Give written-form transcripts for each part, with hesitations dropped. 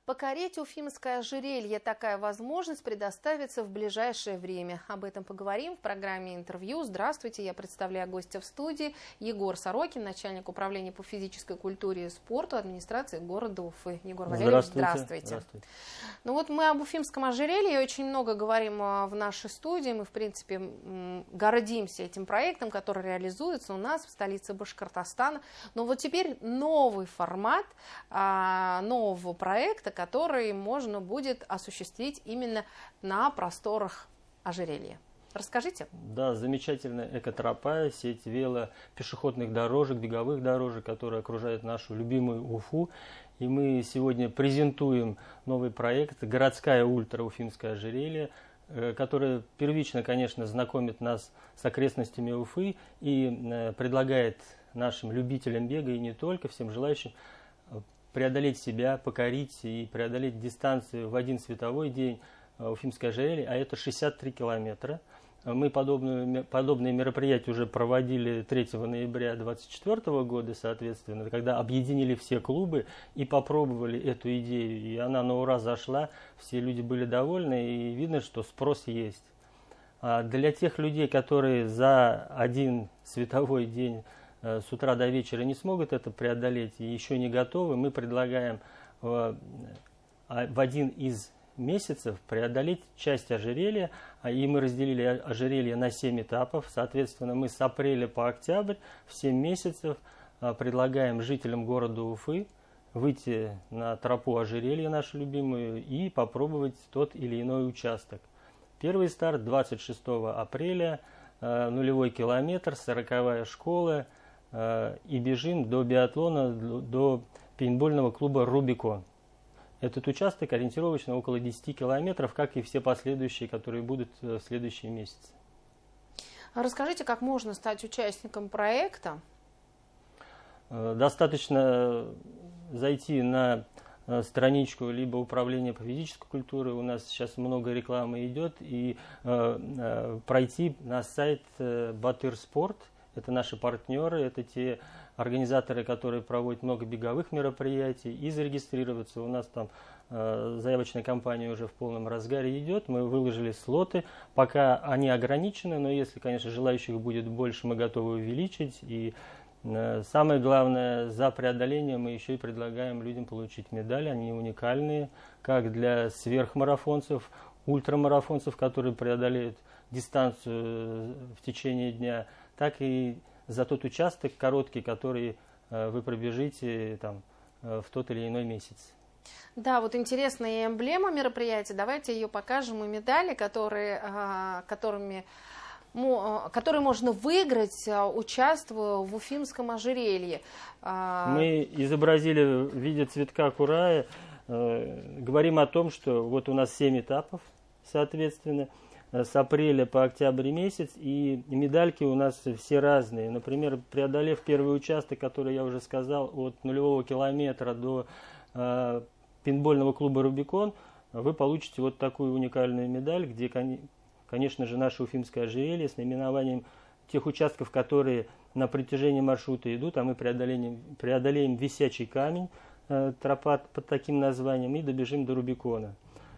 Покорить Уфимское ожерелье. Такая возможность предоставится в ближайшее время. Об этом поговорим в программе «Интервью». Здравствуйте, я представляю гостя в студии. Егор Сорокин, начальник управления по физической культуре и спорту администрации города Уфы. Егор Валерьевич, здравствуйте. Здравствуйте. Ну вот мы об Уфимском ожерелье очень много говорим в нашей студии. Мы, в принципе, гордимся этим проектом, который реализуется у нас в столице Башкортостана. Но вот теперь новый формат нового проекта, который можно будет осуществить именно на просторах ожерелья. Расскажите. Да, замечательная экотропа, сеть велопешеходных дорожек, беговых дорожек, которые окружают нашу любимую Уфу. И мы сегодня презентуем новый проект «Городская ультра Уфимское ожерелье», которое первично, конечно, знакомит нас с окрестностями Уфы и предлагает нашим любителям бега и не только, всем желающим, преодолеть себя, покорить и преодолеть дистанцию в один световой день Уфимское ожерелье, а это 63 километра. Мы подобные мероприятия уже проводили 3 ноября 2024 года, соответственно, когда объединили все клубы и попробовали эту идею. И она на ура зашла, все люди были довольны и видно, что спрос есть. А для тех людей, которые за один световой день с утра до вечера не смогут это преодолеть и еще не готовы, мы предлагаем в один из месяцев преодолеть часть ожерелья, и мы разделили ожерелье на 7 этапов. Соответственно, мы с апреля по октябрь в 7 месяцев предлагаем жителям города Уфы выйти на тропу ожерелья нашу любимую и попробовать тот или иной участок. Первый старт 26 апреля, нулевой километр, 40-я школа, и бежим до биатлона, до пейнтбольного клуба «Рубикон». Этот участок ориентировочно около 10 километров, как и все последующие, которые будут в следующие месяцы. Расскажите, как можно стать участником проекта? Достаточно зайти на страничку либо управления по физической культуре, у нас сейчас много рекламы идет, и пройти на сайт Батыр Спорт. Это наши партнеры, это те организаторы, которые проводят много беговых мероприятий, и зарегистрироваться. У нас там заявочная кампания уже в полном разгаре идет, мы выложили слоты, пока они ограничены, но если, конечно, желающих будет больше, мы готовы увеличить. И самое главное, за преодоление мы еще и предлагаем людям получить медали, они уникальные, как для сверхмарафонцев, ультрамарафонцев, которые преодолеют дистанцию в течение дня, так и за тот участок короткий, который вы пробежите там, в тот или иной месяц. Да, вот интересная эмблема мероприятия. Давайте ее покажем. И медали, которые можно выиграть, участвуя в Уфимском ожерелье. Мы изобразили в виде цветка курая. Говорим о том, что вот у нас 7 этапов, соответственно, с апреля по октябрь месяц, и медальки у нас все разные. Например, преодолев первый участок, который я уже сказал, от нулевого километра до пейнтбольного клуба «Рубикон», вы получите вот такую уникальную медаль, где, конечно же, наше Уфимское ожерелье с наименованием тех участков, которые на протяжении маршрута идут, а мы преодолеем висячий камень, тропа под таким названием, и добежим до Рубикона.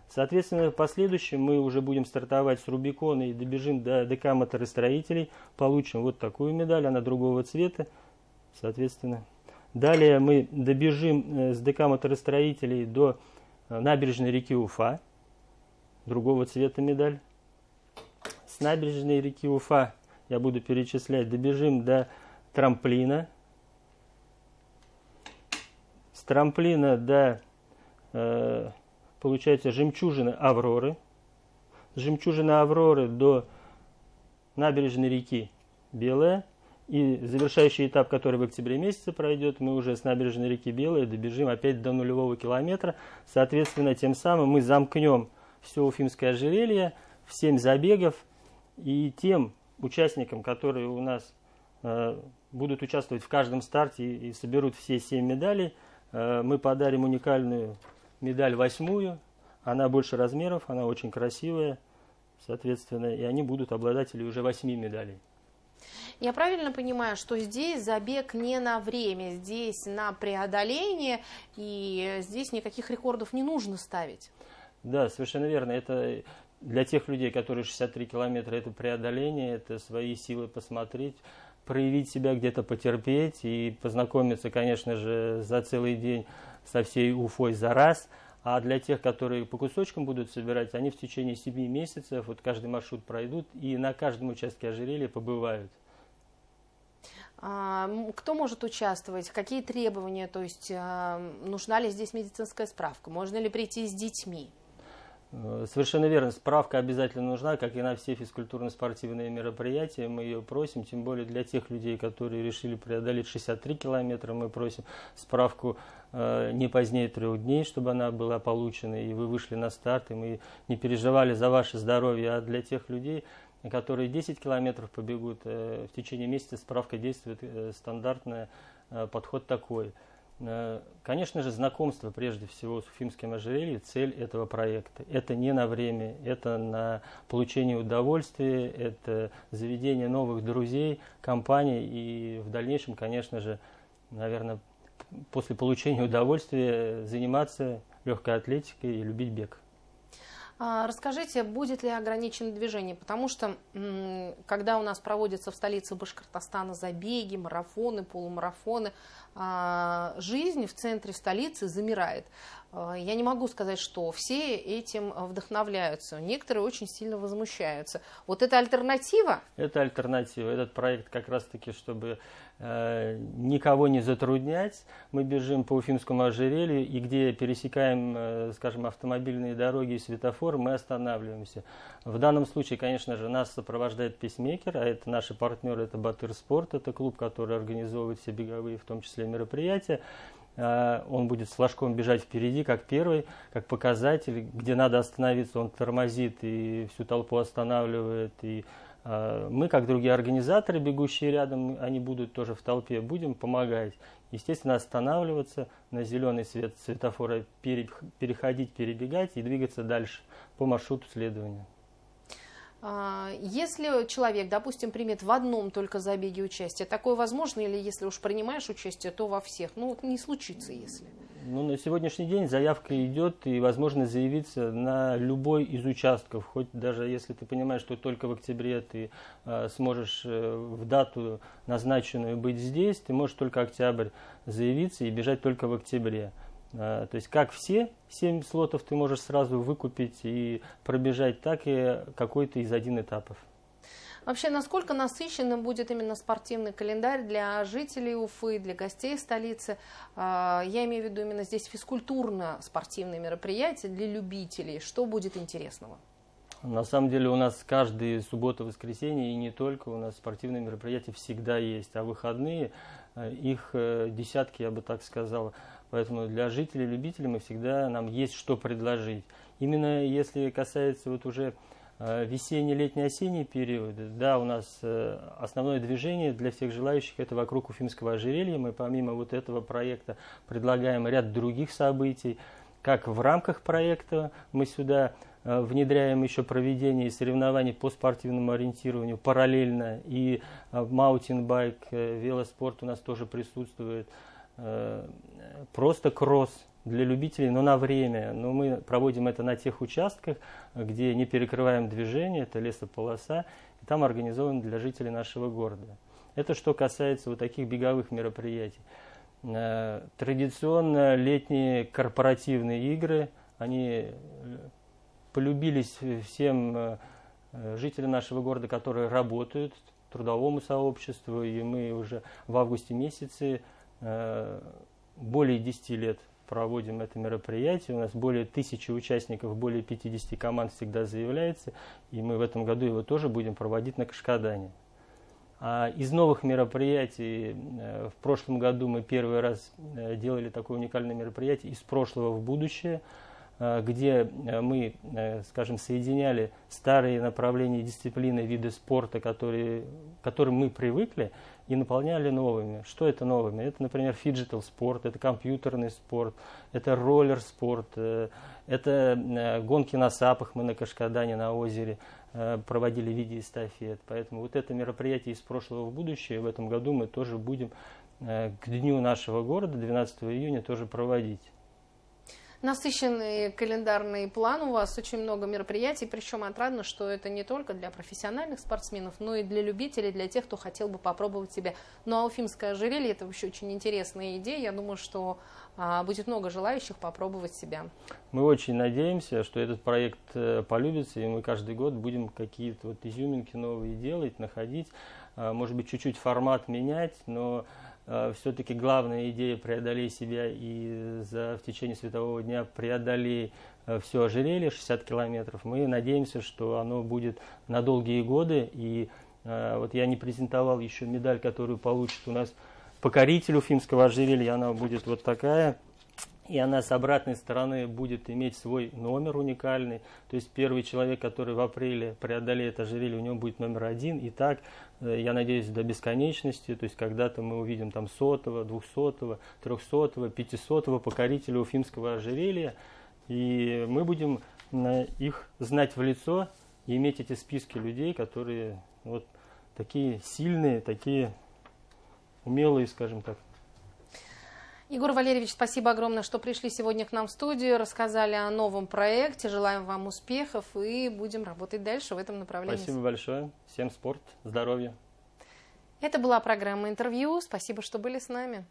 Соответственно, в последующем мы уже будем стартовать с Рубикона и добежим до ДК моторостроителей, получим вот такую медаль, она другого цвета, соответственно. Далее мы добежим с ДК моторостроителей до набережной реки Уфа, другого цвета медаль. С набережной реки Уфа, я буду перечислять, добежим до трамплина. С трамплина до, получается, жемчужины Авроры. С жемчужины Авроры до набережной реки Белая. И завершающий этап, который в октябре месяце пройдет, мы уже с набережной реки Белая добежим опять до нулевого километра. Соответственно, тем самым мы замкнем все Уфимское ожерелье в 7 забегов. И тем участникам, которые у нас будут участвовать в каждом старте и соберут все 7 медалей, мы подарим уникальную медаль 8-ю. Она больше размеров, она очень красивая, соответственно, и они будут обладатели уже 8 медалей. Я правильно понимаю, что здесь забег не на время, здесь на преодоление, и здесь никаких рекордов не нужно ставить? Да, совершенно верно. Это для тех людей, которые 63 километра, это преодоление, это свои силы посмотреть, проявить себя, где-то потерпеть и познакомиться, конечно же, за целый день со всей Уфой за раз. А для тех, которые по кусочкам будут собирать, они в течение 7 месяцев вот каждый маршрут пройдут и на каждом участке ожерелья побывают. Кто может участвовать? Какие требования? То есть нужна ли здесь медицинская справка? Можно ли прийти с детьми? Совершенно верно. Справка обязательно нужна, как и на все физкультурно-спортивные мероприятия. Мы ее просим, тем более для тех людей, которые решили преодолеть 63 километра, мы просим справку не позднее 3 дней, чтобы она была получена, и вы вышли на старт, и мы не переживали за ваше здоровье. А для тех людей, которые 10 километров побегут, в течение месяца справка действует стандартный подход такой. Конечно же, знакомство прежде всего с уфимским ожерельем, цель этого проекта. Это не на время, это на получение удовольствия, это заведение новых друзей, компаний и в дальнейшем, конечно же, наверное, после получения удовольствия заниматься легкой атлетикой и любить бег. Расскажите, будет ли ограничено движение, потому что когда у нас проводятся в столице Башкортостана забеги, марафоны, полумарафоны, жизнь в центре столицы замирает. Я не могу сказать, что все этим вдохновляются. Некоторые очень сильно возмущаются. Вот это альтернатива? Это альтернатива. Этот проект как раз-таки, чтобы никого не затруднять. Мы бежим по Уфимскому ожерелью, и где пересекаем, скажем, автомобильные дороги и светофоры, мы останавливаемся. В данном случае, конечно же, нас сопровождает пейсмейкер, а это наши партнеры, это Батыр Спорт, это клуб, который организовывает все беговые, в том числе мероприятия. Он будет с флажком бежать впереди, как первый, как показатель, где надо остановиться, он тормозит и всю толпу останавливает. И мы, как другие организаторы, бегущие рядом, они будут тоже в толпе, будем помогать. Естественно, останавливаться, на зеленый свет светофора переходить, перебегать и двигаться дальше по маршруту следования. Если человек, допустим, примет в одном только забеге участие, такое возможно, или если уж принимаешь участие, то во всех? Ну, вот не случится, если. На сегодняшний день заявка идет, и возможно заявиться на любой из участков. Хоть даже если ты понимаешь, что только в октябре ты сможешь в дату назначенную быть здесь, ты можешь только октябрь заявиться и бежать только в октябре. То есть как все 7 слотов ты можешь сразу выкупить и пробежать, так и какой-то из 1 этапов. Вообще, насколько насыщенным будет именно спортивный календарь для жителей Уфы, для гостей столицы? Я имею в виду именно здесь физкультурно-спортивные мероприятия для любителей. Что будет интересного? На самом деле у нас каждые суббота-воскресенье, и не только, у нас спортивные мероприятия всегда есть. А выходные, их десятки, я бы так сказал. Поэтому для жителей, любителей нам есть что предложить. Именно если касается вот уже весенний, летний, осенний период, да, у нас основное движение для всех желающих это вокруг Уфимского ожерелья. Мы помимо вот этого проекта предлагаем ряд других событий. Как в рамках проекта мы сюда внедряем еще проведение соревнований по спортивному ориентированию параллельно. И маунтинбайк, велоспорт у нас тоже присутствует. Просто кросс для любителей, но на время. Но мы проводим это на тех участках, где не перекрываем движение, это лесополоса, и там организован для жителей нашего города. Это что касается вот таких беговых мероприятий. Традиционно летние корпоративные игры, они полюбились всем жителям нашего города, которые работают, трудовому сообществу, и мы уже в августе месяце более 10 лет проводим это мероприятие. У нас более 1000 участников, более 50 команд всегда заявляется, и мы в этом году его тоже будем проводить на Кашкадане. А из новых мероприятий, в прошлом году мы первый раз делали такое уникальное мероприятие «Из прошлого в будущее», где мы, скажем, соединяли старые направления, дисциплины, виды спорта, к которым мы привыкли, и наполняли новыми. Что это новыми? Это, например, фиджитал спорт, это компьютерный спорт, это роллер спорт, это гонки на сапах, мы на Кашкадане, на озере проводили в виде эстафет. Поэтому вот это мероприятие из прошлого в будущее в этом году мы тоже будем к дню нашего города, 12 июня, тоже проводить. Насыщенный календарный план у вас, очень много мероприятий, причем отрадно, что это не только для профессиональных спортсменов, но и для любителей, для тех, кто хотел бы попробовать себя. Ну а Уфимское ожерелье — это вообще очень интересная идея, я думаю, что будет много желающих попробовать себя. Мы очень надеемся, что этот проект полюбится, и мы каждый год будем какие-то вот изюминки новые делать, находить, может быть, чуть-чуть формат менять, но все-таки главная идея — преодолей себя, и в течение светового дня преодолей все ожерелье, 60 километров. Мы надеемся, что оно будет на долгие годы. И вот я не презентовал еще медаль, которую получит у нас покоритель уфимского ожерелья. Она будет вот такая. И она с обратной стороны будет иметь свой номер уникальный. То есть первый человек, который в апреле преодолеет ожерелье, у него будет номер 1. И так, я надеюсь, до бесконечности. То есть когда-то мы увидим там 100-го, 200-го, 300-го, 500-го покорителя уфимского ожерелья. И мы будем их знать в лицо и иметь эти списки людей, которые вот такие сильные, такие умелые, скажем так. Егор Валерьевич, спасибо огромное, что пришли сегодня к нам в студию, рассказали о новом проекте. Желаем вам успехов и будем работать дальше в этом направлении. Спасибо большое. Всем спорт, здоровья. Это была программа «Интервью». Спасибо, что были с нами.